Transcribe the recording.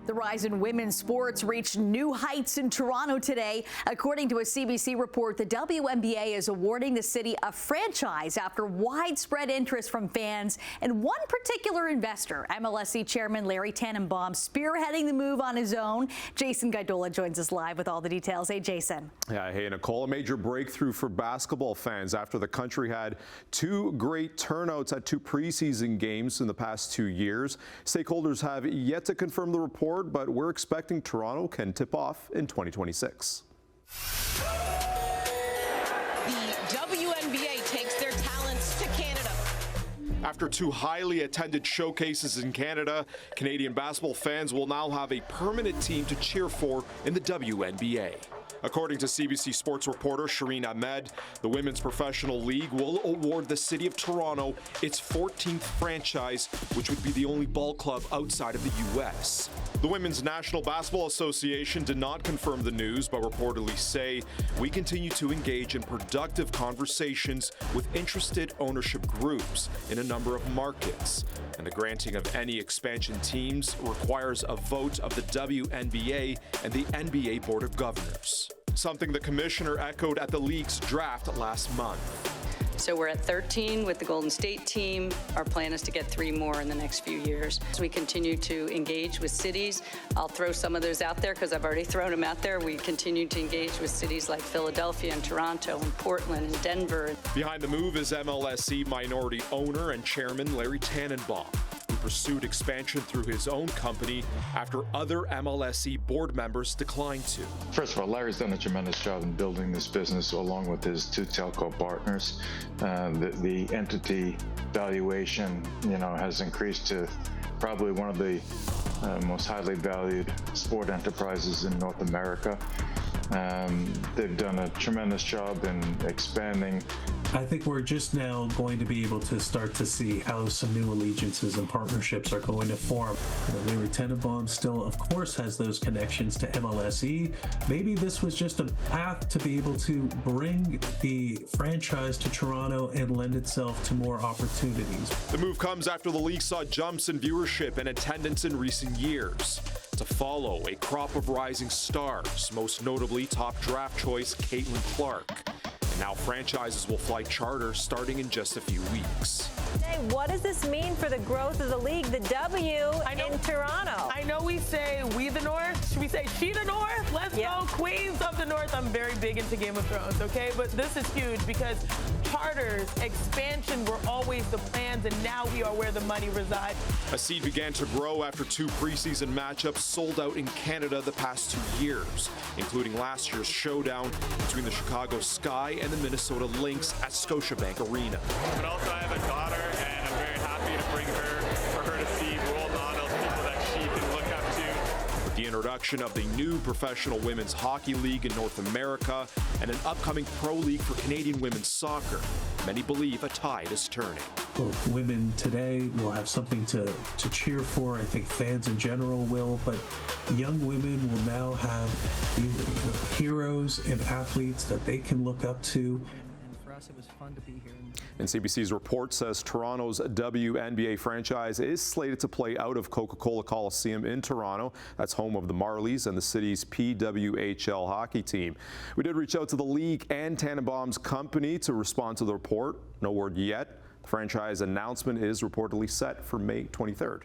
The rise in women's sports reached new heights in Toronto today. According to a CBC report, the WNBA is awarding the city a franchise after widespread interest from fans and one particular investor, MLSE chairman Larry Tannenbaum, spearheading the move on his own. Jason Gaidola joins us live with all the details. Hey, Jason. Yeah, hey, Nicole, a major breakthrough for basketball fans after the country had two great turnouts at two preseason games in the past 2 years. Stakeholders have yet to confirm the report, but we're expecting Toronto can tip off in 2026. The WNBA takes their talents to Canada. After two highly attended showcases in Canada, Canadian basketball fans will now have a permanent team to cheer for in the WNBA. According to CBC Sports reporter Shireen Ahmed, the Women's Professional League will award the City of Toronto its 14th franchise, which would be the only ball club outside of the U.S. The Women's National Basketball Association did not confirm the news, but reportedly say, "We continue to engage in productive conversations with interested ownership groups in a number of markets, and the granting of any expansion teams requires a vote of the WNBA and the NBA Board of Governors." Something the commissioner echoed at the league's draft last month. So we're at 13 with the Golden State team. Our plan is to get 3 more in the next few years. As we continue to engage with cities, I'll throw some of those out there because I've already thrown them out there. We continue to engage with cities like Philadelphia and Toronto and Portland and Denver. Behind the move is MLSE minority owner and chairman Larry Tannenbaum, who pursued expansion through his own company after other MLSE board members declined to. First of all, Larry's done a tremendous job in building this business along with his 2 telco partners. The entity valuation, has increased to probably one of the most highly valued sport enterprises in North America. They've done a tremendous job in expanding. I think we're just now going to be able to start to see how some new allegiances and partnerships are going to form. Larry Tannenbaum still, of course, has those connections to MLSE. Maybe this was just a path to be able to bring the franchise to Toronto and lend itself to more opportunities. The move comes after the league saw jumps in viewership and attendance in recent years. To follow a crop of rising stars, most notably top draft choice Caitlin Clark. And now franchises will fly charter starting in just a few weeks. Hey, what does this mean for the growth of the league, the W in Toronto? I know we say we the North. Should we say she the North? Let's go Queens of the North. I'm very big into Game of Thrones, okay? But this is huge because charters, expansion were always the plans, and now we are where the money resides. A seed began to grow after 2 preseason matchups sold out in Canada the past 2 years, including last year's showdown between the Chicago Sky and the Minnesota Lynx at Scotiabank Arena. But also I have a daughter, and I'm very happy to bring her, for her to see role models, people that she can look up to. With the introduction of the new professional women's hockey league in North America and an upcoming pro league for Canadian women's soccer, many believe a tide is turning. Well, women today will have something to cheer for. I think fans in general will, but young women will now have heroes and athletes that they can look up to. For us, it was fun to be here. And CBC's report says Toronto's WNBA franchise is slated to play out of Coca-Cola Coliseum in Toronto. That's home of the Marlies and the city's PWHL hockey team. We did reach out to the league and Tannenbaum's company to respond to the report. No word yet. The franchise announcement is reportedly set for May 23rd.